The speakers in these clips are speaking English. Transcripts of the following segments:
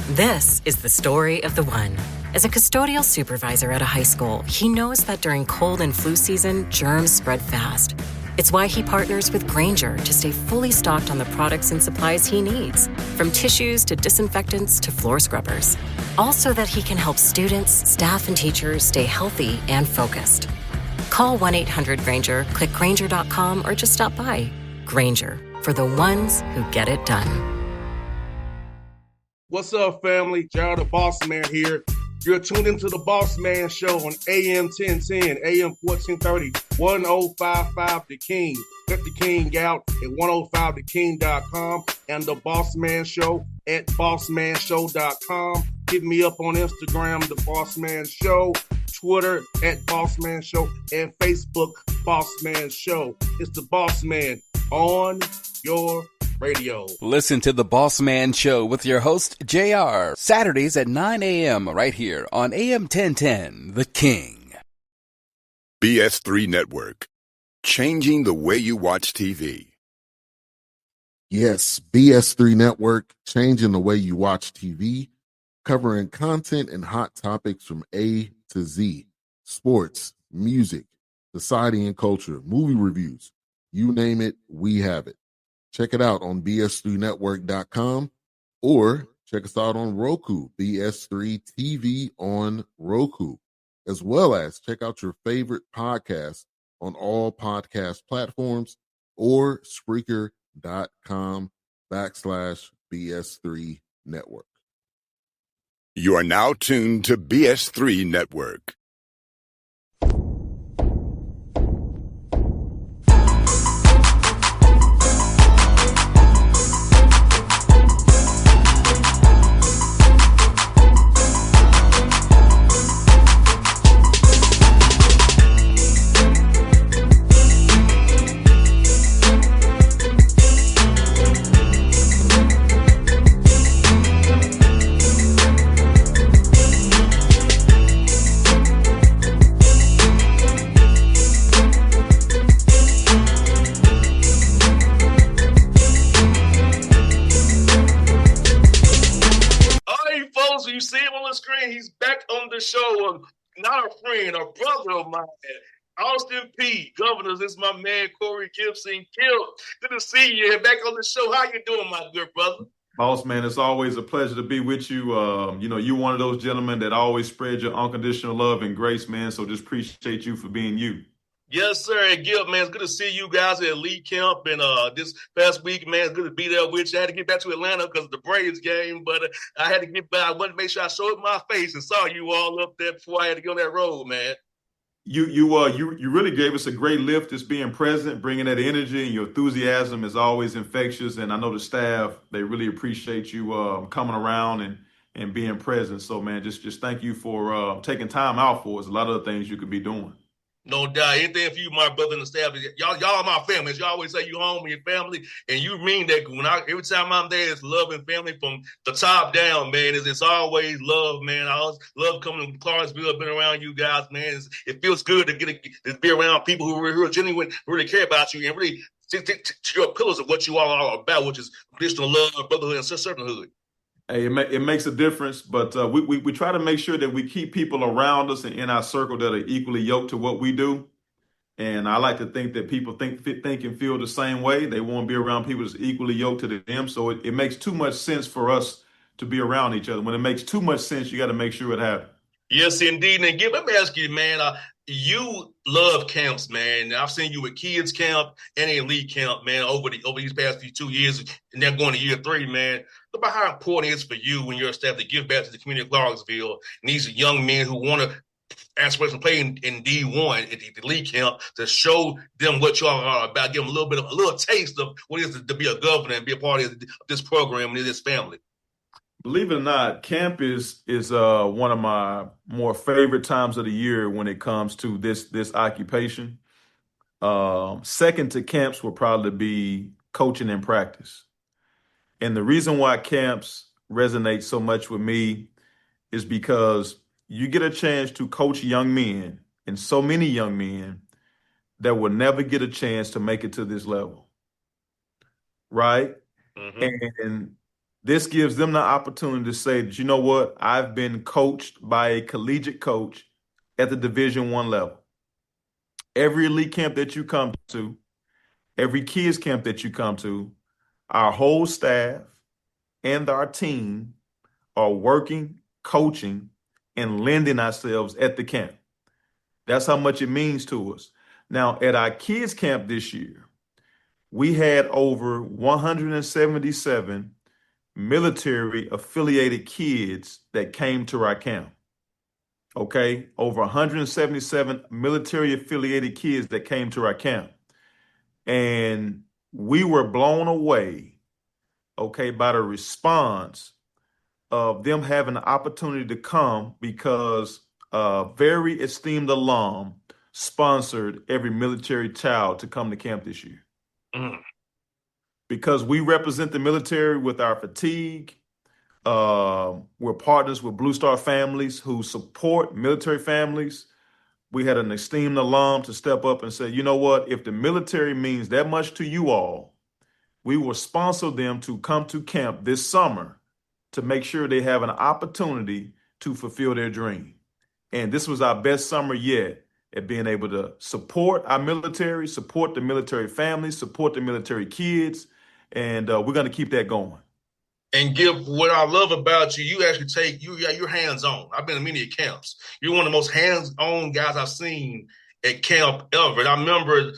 This is the story of the one. As a custodial supervisor at a high school, he knows that during cold and flu season, germs spread fast. It's why he partners with Grainger to stay fully stocked on the products and supplies he needs, from tissues to disinfectants to floor scrubbers. All so that he can help students, staff, and teachers stay healthy and focused. Call 1-800-GRAINGER, click Grainger.com, or just stop by. Grainger, for the ones who get it done. What's up, family? Jared the Bossman here. You're tuned into the Bossman Show on AM 1010, AM 1430, 1055 The King. Check The King out at 105theking.com and the Bossman Show at bossmanshow.com. Hit me up on Instagram, The Bossman Show, Twitter at Bossman Show, and Facebook, Bossman Show. It's the Bossman on your radio. Listen to the Bossman Show with your host, JR, Saturdays at 9 a.m. right here on AM 1010, The King. BS3 Network, changing the way you watch TV. Yes, BS3 Network, changing the way you watch TV, covering content and hot topics from A to Z, sports, music, society and culture, movie reviews, you name it, we have it. Check it out on bs3network.com or check us out on Roku, BS3 TV on Roku, as well as check out your favorite podcast on all podcast platforms or Spreaker.com/BS3 Network. You are now tuned to BS3 Network. You see him on the screen. He's back on the show. Not a friend, a brother of mine. Austin P. Governors, this is my man, Corey Gipson. Good to see you back on the show. How you doing, my good brother? Bossman, it's always a pleasure to be with you. You're one of those gentlemen that always spread your unconditional love and grace, man. So just appreciate you for being you. Yes, sir. And Gil, man, it's good to see you guys at Elite Camp. And this past week, man, it's good to be there with you. I had to get back to Atlanta because of the Braves game, but I had to get back. I wanted to make sure I showed my face and saw you all up there before I had to get on that road, man. You really gave us a great lift just being present, bringing that energy, and your enthusiasm is always infectious. And I know the staff, they really appreciate you coming around and being present. So, man, just thank you for taking time out for us. A lot of the things you could be doing. No doubt. Anything for you, my brother and the staff. Y'all are my family. You always say you home with your family, and you mean that. Every time I'm there, it's love and family from the top down, man. It's always love, man. I always love coming to Clarksville, been around you guys, man. It feels good to be around people who are genuine, who really care about you, and really to your pillars of what you all are about, which is traditional love, brotherhood, and servanthood. Hey, it makes a difference, but we try to make sure that we keep people around us and in our circle that are equally yoked to what we do. And I like to think that people think and feel the same way. They want to be around people that's equally yoked to them. So it makes too much sense for us to be around each other. When it makes too much sense, you got to make sure it happens. Yes, indeed. And Gil, let me ask you, man, you love camps, man. I've seen you at kids camp and elite camp, man, over these past 2 years, and then going to year 3, man. Talk about how important it is for you and your staff to give back to the community of Clarksville and these young men who want to aspiration play in D1 at the elite camp to show them what y'all are about, give them a little taste of what it is to be a governor and be a part of this program and this family. Believe it or not, camp is one of my more favorite times of the year when it comes to this occupation. Second to camps will probably be coaching and practice. And the reason why camps resonate so much with me is because you get a chance to coach young men, and so many young men that will never get a chance to make it to this level, right? Mm-hmm. And This gives them the opportunity to say that, you know what, I've been coached by a collegiate coach at the Division I level. Every elite camp that you come to, every kids camp that you come to, our whole staff and our team are working, coaching, and lending ourselves at the camp. That's how much it means to us. Now, at our kids camp this year, we had over 177 military affiliated kids that came to our camp. Okay, over 177 military affiliated kids that came to our camp. And we were blown away, okay, by the response of them having the opportunity to come because a very esteemed alum sponsored every military child to come to camp this year. Mm. Because we represent the military with our fatigue. We're partners with Blue Star families who support military families. We had an esteemed alum to step up and say, you know what, if the military means that much to you all, we will sponsor them to come to camp this summer to make sure they have an opportunity to fulfill their dream. And this was our best summer yet at being able to support our military, support the military families, support the military kids, and we're going to keep that going. And Gib, what I love about you, you actually you're hands-on. I've been to many camps. You're one of the most hands-on guys I've seen at camp ever. And I remember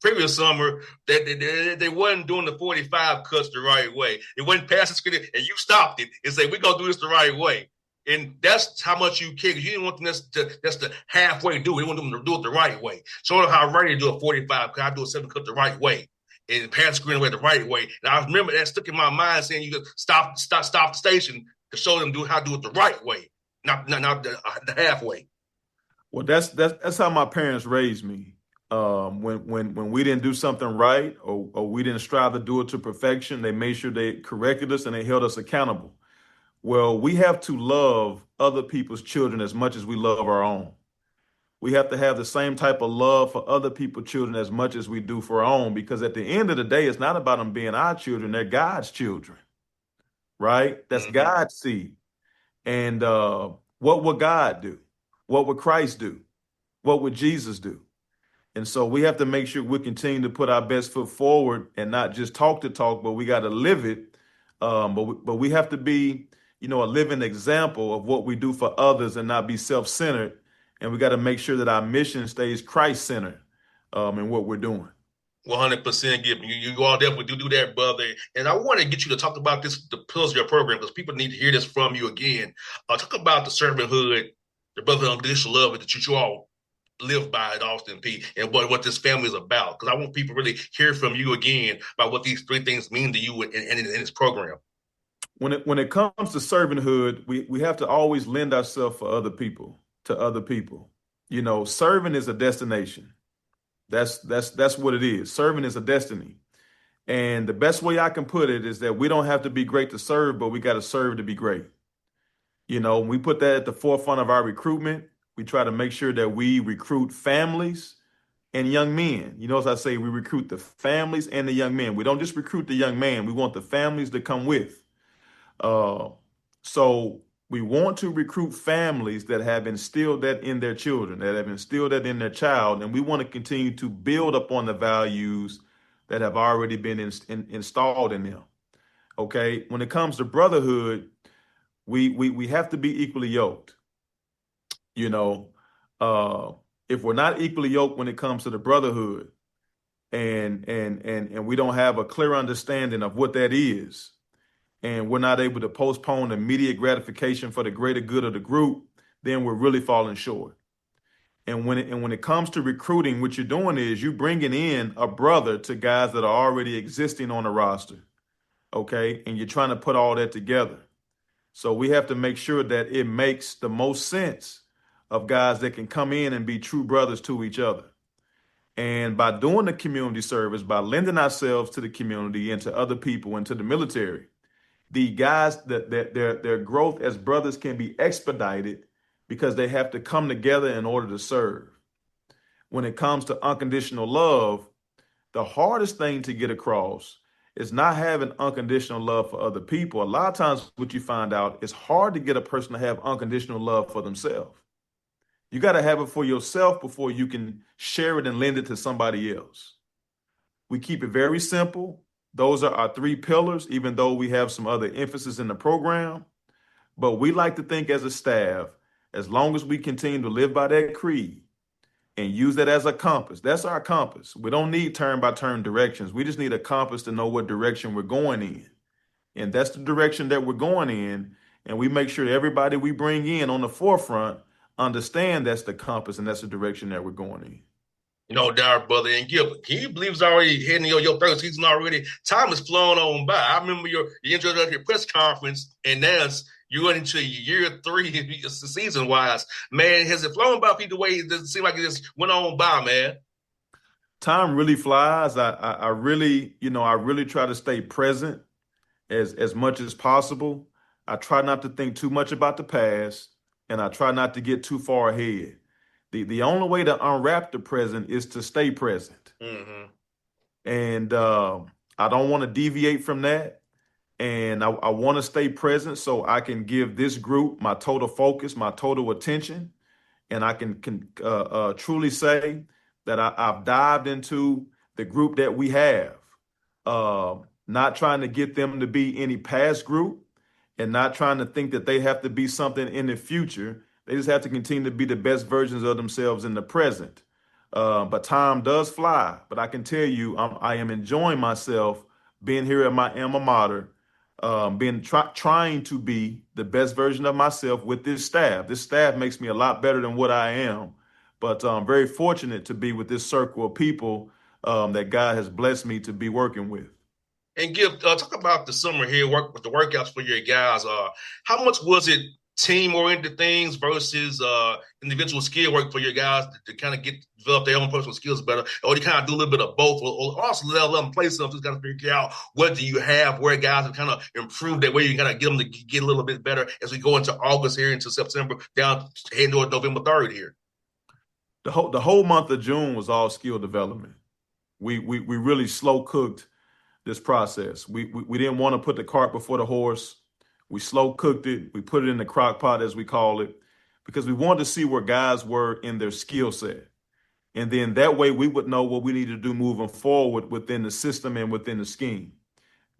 previous summer that they wasn't doing the 45 cuts the right way. It went past the screen, and you stopped it and said, we're going to do this the right way. And that's how much you care. You didn't want them to halfway do it. You want them to do it the right way. Sort of how I'm ready to do a 45 cut. I do a 7 cut the right way. And pass screen away the right way. And I remember that stuck in my mind saying you could stop the station to show them how to do it the right way, not the halfway. Well, that's how my parents raised me. When we didn't do something right or we didn't strive to do it to perfection, they made sure they corrected us and they held us accountable. Well, we have to love other people's children as much as we love our own. We have to have the same type of love for other people's children as much as we do for our own, because at the end of the day, it's not about them being our children. They're God's children, right? That's God's seed. And what would God do? What would Christ do? What would Jesus do? And so we have to make sure we continue to put our best foot forward and not just talk the talk, but we got to live it. But we have to be, a living example of what we do for others and not be self-centered. And we got to make sure that our mission stays Christ-centered in what we're doing. 100%, Gib. You all definitely do that, brother. And I want to get you to talk about the pillars of your program, because people need to hear this from you again. Talk about the servanthood, the brotherhood, unconditional love that you all live by at Austin P, and what this family is about. Because I want people to really hear from you again about what these 3 things mean to you in this program. When it comes to servanthood, we have to always lend ourselves to other people. Serving is a destination. That's what it is. Serving is a destiny. And the best way I can put it is that we don't have to be great to serve, but we got to serve to be great. We put that at the forefront of our recruitment. We try to make sure that we recruit families and young men. As I say, we recruit the families and the young men. We don't just recruit the young man. We want the families to come with. So we want to recruit families that have instilled that in their children, that have instilled that in their child, and we want to continue to build upon the values that have already been installed in them. Okay, when it comes to brotherhood, we have to be equally yoked. If we're not equally yoked when it comes to the brotherhood, and we don't have a clear understanding of what that is, and we're not able to postpone immediate gratification for the greater good of the group, then we're really falling short. And when it comes to recruiting, what you're doing is you're bringing in a brother to guys that are already existing on the roster, okay? And you're trying to put all that together. So we have to make sure that it makes the most sense of guys that can come in and be true brothers to each other. And by doing the community service, by lending ourselves to the community and to other people and to the military, the guys that their growth as brothers can be expedited because they have to come together in order to serve. When it comes to unconditional love, the hardest thing to get across It's not having unconditional love for other people. A lot of times, what you find out, it's hard to get a person to have unconditional love for themselves. You got to have it for yourself before you can share it and lend it to somebody else. We keep it very simple. Those are our three pillars, even though we have some other emphasis in the program. But we like to think as a staff, as long as we continue to live by that creed and use that as a compass, that's our compass. We don't need turn by turn directions. We just need a compass to know what direction we're going in. And that's the direction that we're going in. And we make sure that everybody we bring in on the forefront understand that's the compass and that's the direction that we're going in. No doubt, brother. And Gilbert, can you believe it's already heading your third season already? Time has flown on by. I remember your introductory press conference, and now you're going into year three season wise. Man, has it flown by the way it doesn't seem like it just went on by, man? Time really flies. I really, I really try to stay present as much as possible. I try not to think too much about the past, and I try not to get too far ahead. The only way to unwrap the present is to stay present. Mm-hmm. And I don't want to deviate from that. And I want to stay present so I can give this group my total focus, my total attention. And I can truly say that I've dived into the group that we have, not trying to get them to be any past group and not trying to think that they have to be something in the future. They just have to continue to be the best versions of themselves in the present. But time does fly. But I can tell you, I am enjoying myself being here at my alma mater, trying to be the best version of myself with this staff. This staff makes me a lot better than what I am. But I'm very fortunate to be with this circle of people that God has blessed me to be working with. And talk about the summer here, work with the workouts for your guys. How much was it team-oriented things versus individual skill work for your guys to kind of develop their own personal skills better, or you kind of do a little bit of both, or also let them play something, just kind of figure out what do you have, where guys have kind of improved that way, you kind of get them to get a little bit better as we go into August here, into September, down heading toward November 3rd here. The whole month of June was all skill development. We really slow cooked this process. We didn't want to put the cart before the horse. We slow cooked it. We put it in the crock pot, as we call it, because we wanted to see where guys were in their skill set. And then that way we would know what we need to do moving forward within the system and within the scheme.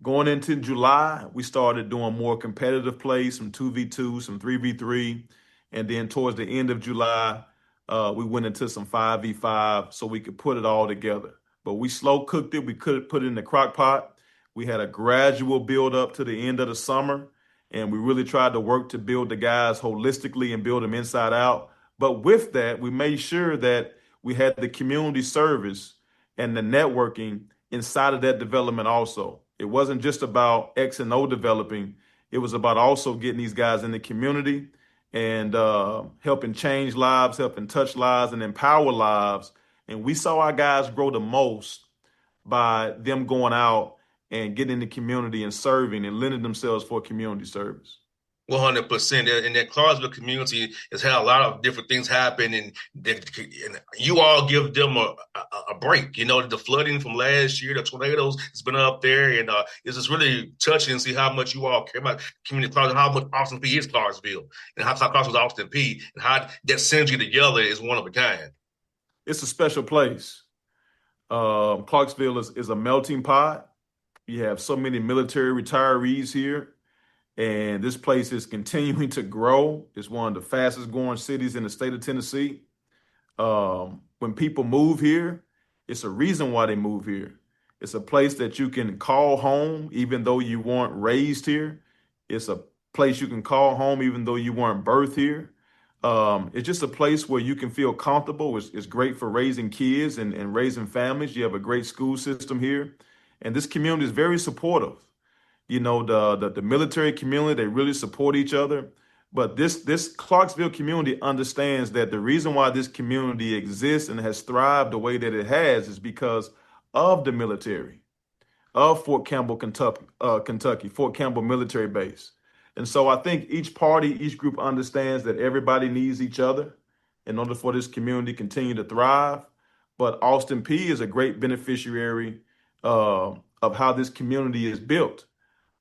Going into July, we started doing more competitive plays, some 2v2, some 3v3. And then towards the end of July, we went into some 5v5 so we could put it all together. But we slow cooked it. We could put it in the crock pot. We had a gradual build up to the end of the summer. And we really tried to work to build the guys holistically and build them inside out. But with that, we made sure that we had the community service and the networking inside of that development also. It wasn't just about X and O developing. It was about also getting these guys in the community and helping change lives, helping touch lives and empower lives. And we saw our guys grow the most by them going out and getting in the community and serving and lending themselves for community service. 100%. And that Clarksville community has had a lot of different things happen, and you all give them a break. You know, the flooding from last year, the tornadoes, it's been up there, and it's just really touching to see how much you all care about community Clarksville, how much Austin P is Clarksville, and how Clarksville is Austin P, and how that synergy together is one of a kind. It's a special place. Clarksville is a melting pot. You have so many military retirees here, and this place is continuing to grow. It's one of the fastest growing cities in the state of Tennessee. When people move here, it's a reason why they move here. It's a place that you can call home even though you weren't raised here. It's a place you can call home even though you weren't birthed here. It's just a place where you can feel comfortable. It's great for raising kids and raising families. You have a great school system here. And this community is very supportive. You know, the military community, they really support each other. But this Clarksville community understands that the reason why this community exists and has thrived the way that it has is because of the military, of Fort Campbell, Kentucky, Fort Campbell Military Base. And so I think each party, each group understands that everybody needs each other in order for this community to continue to thrive. But Austin P is a great beneficiary of how this community is built.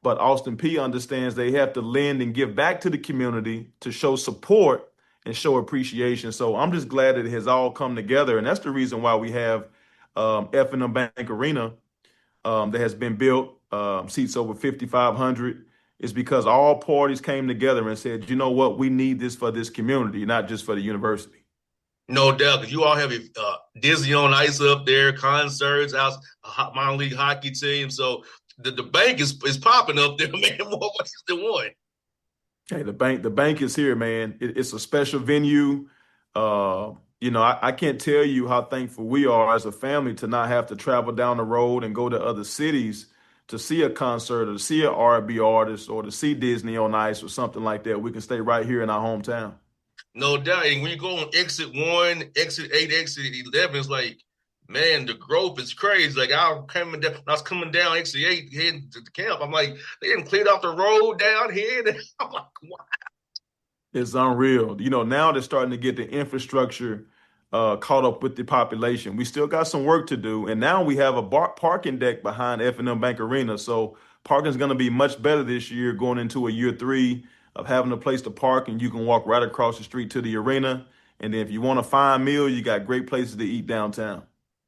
But Austin P understands they have to lend and give back to the community to show support and show appreciation. So I'm just glad that it has all come together. And that's the reason why we have F&M Bank Arena that has been built, seats over 5,500, is because all parties came together and said, you know what, we need this for this community, not just for the university. No doubt, because you all have Disney on Ice up there, concerts, out minor league hockey team. So the bank is popping up there, man. More ways than one. Hey, the bank is here, man. It's a special venue. I can't tell you how thankful we are as a family to not have to travel down the road and go to other cities to see a concert or to see an R&B artist or to see Disney on Ice or something like that. We can stay right here in our hometown. No doubt. And when you go on exit 1, exit 8, exit 11, it's like, man, the growth is crazy. Like when I was coming down exit 8, heading to the camp, I'm like, they didn't clear off the road down here. I'm like, wow. It's unreal. Now they're starting to get the infrastructure caught up with the population. We still got some work to do. And now we have a parking deck behind F&M Bank Arena. So parking is going to be much better this year going into a year 3 of having a place to park, and you can walk right across the street to the arena. And then if you want a fine meal, you got great places to eat downtown.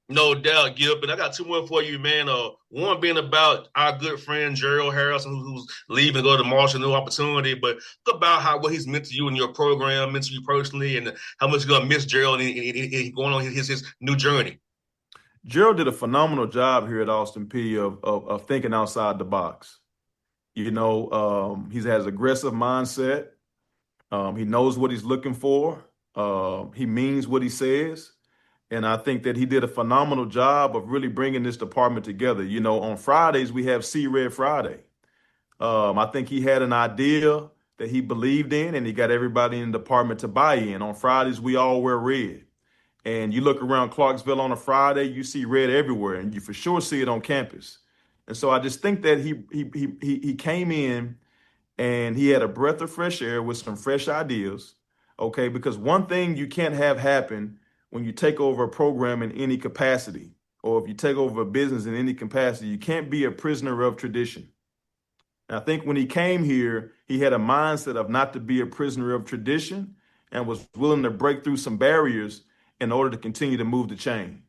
No doubt, Gip. And I got 2 more for you, man. One being about our good friend Gerald Harrison, who's leaving to go to Marshall, new opportunity. But about what he's meant to you in your program, meant to you personally, and how much you're gonna miss Gerald and going on his new journey. Gerald did a phenomenal job here at Austin P of thinking outside the box. He has aggressive mindset. He knows what he's looking for. He means what he says. And I think that he did a phenomenal job of really bringing this department together. On Fridays, we have See Red Friday. I think he had an idea that he believed in, and he got everybody in the department to buy in. On Fridays, we all wear red. And you look around Clarksville on a Friday, you see red everywhere, and you for sure see it on campus. And so I just think that he came in and he had a breath of fresh air with some fresh ideas. Okay, because one thing you can't have happen when you take over a program in any capacity, or if you take over a business in any capacity, you can't be a prisoner of tradition. And I think when he came here, he had a mindset of not to be a prisoner of tradition and was willing to break through some barriers in order to continue to move the chain.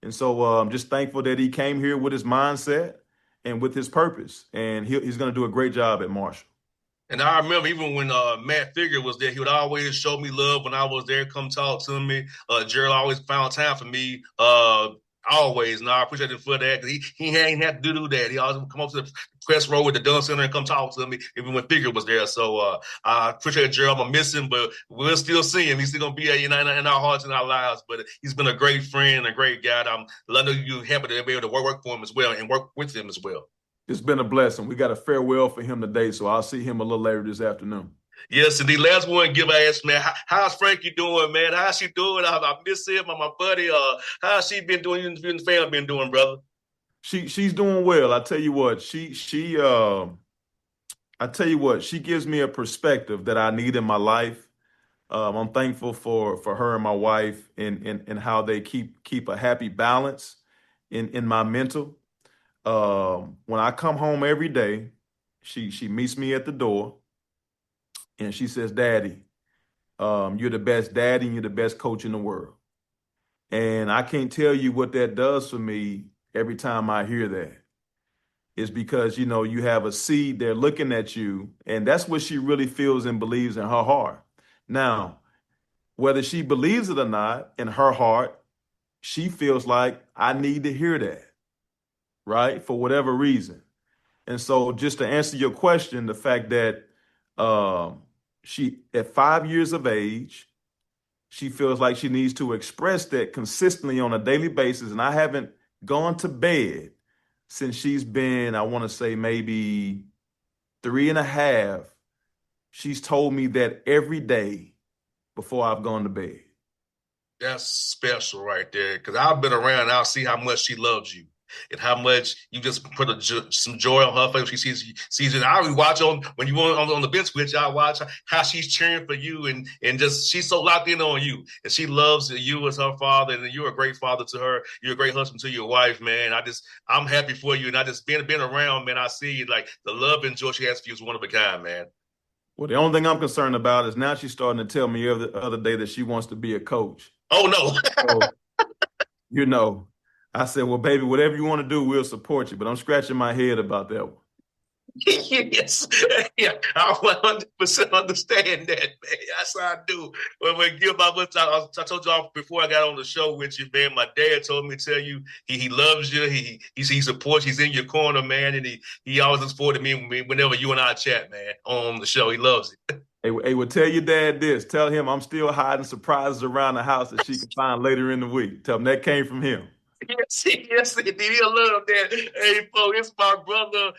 And so I'm just thankful that he came here with his mindset and with his purpose. And he's going to do a great job at Marshall. And I remember even when Matt Figure was there, he would always show me love when I was there, come talk to me. Gerald always found time for me, always. And I appreciate him for that. He ain't had to do that. He always would come up to the press row with the Dunn Center and come talk to me, even when Figure was there. So I appreciate Gerald. I'm missing, but we'll still see him. He's still going to be in our hearts and our lives. But he's been a great friend, a great guy. I know you're happy to be able to work for him as well and work with him as well. It's been a blessing. We got a farewell for him today, so I'll see him a little later this afternoon. Yes, and the last one, give I ask, man, how's Frankie doing, man? How's she doing? I miss him, my buddy. How's she been doing? You and the family been doing, brother? She's doing well. I tell you what, she gives me a perspective that I need in my life. I'm thankful for her and my wife and how they keep a happy balance in my mental. When I come home every day, she meets me at the door and she says, Daddy, you're the best daddy and you're the best coach in the world. And I can't tell you what that does for me every time I hear that. It's because, you have a seed there looking at you, and that's what she really feels and believes in her heart. Now, whether she believes it or not, in her heart, she feels like I need to hear that. Right? For whatever reason. And so just to answer your question, the fact that she, at 5 years of age, she feels like she needs to express that consistently on a daily basis. And I haven't gone to bed since she's been, I want to say maybe 3.5. She's told me that every day before I've gone to bed. That's special right there, because I've been around and I'll see how much she loves you. and how much you just put some joy on her face when she sees it. I always watch when you on the bench with you. I watch how she's cheering for you and just she's so locked in on you, and she loves you as her father, and you're a great father to her. You're a great husband to your wife, man. I'm happy for you, and I just been around, man. I see like the love and joy she has for you is one of a kind, man. Well, the only thing I'm concerned about is now she's starting to tell me the other day that she wants to be a coach. Oh no. So, I said, well, baby, whatever you want to do, we'll support you. But I'm scratching my head about that one. Yes, yeah, I 100% understand that, man. That's how I do. When Gil, I told y'all before I got on the show with you, man. My dad told me to tell you he loves you. He supports. He's in your corner, man, and he always looks forward to me whenever you and I chat, man, on the show. He loves it. Hey, well, tell your dad this. Tell him I'm still hiding surprises around the house that she can find later in the week. Tell him that came from him. Yes, indeed. He'll love that. Hey, folks, it's my brother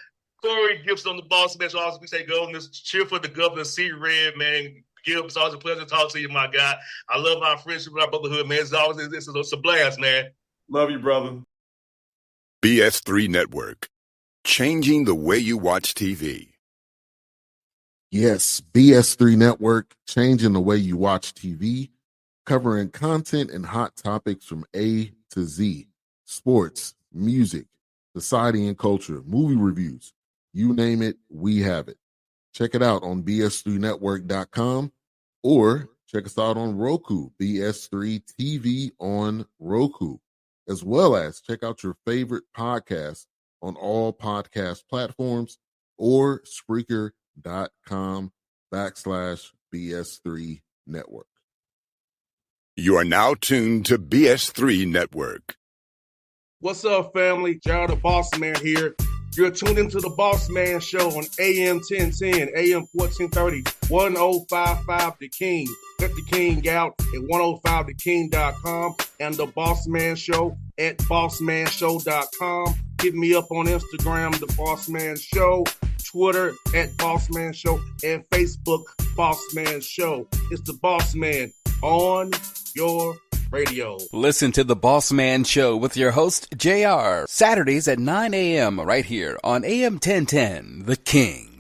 Corey Gipson on the Bossman. So also we say go on this cheer for the governor, C Red, man. Gibbs, it's always a pleasure to talk to you, my guy. I love our friendship and our brotherhood, man. This is a blast, man. Love you, brother. BS3 Network, changing the way you watch TV. Yes, BS3 Network, changing the way you watch TV, covering content and hot topics from A to Z, sports, music, society and culture, movie reviews, you name it, we have it. Check it out on bs3network.com or check us out on Roku, BS3 TV on Roku, as well as check out your favorite podcast on all podcast platforms or Spreaker.com/BS3 Network. You are now tuned to BS3 Network. What's up, family? Jared the Bossman here. You're tuned into the Bossman Show on AM 1010, AM 1430, 1055 The King. Let the King out at 105theking.com and the Bossman Show at bossmanshow.com. Hit me up on Instagram, The Bossman Show, Twitter at Bossman Show, and Facebook, Bossman Show. It's the Bossman on your radio. Listen to The Bossman Show with your host, JR, Saturdays at 9 a.m. right here on AM 1010, The King.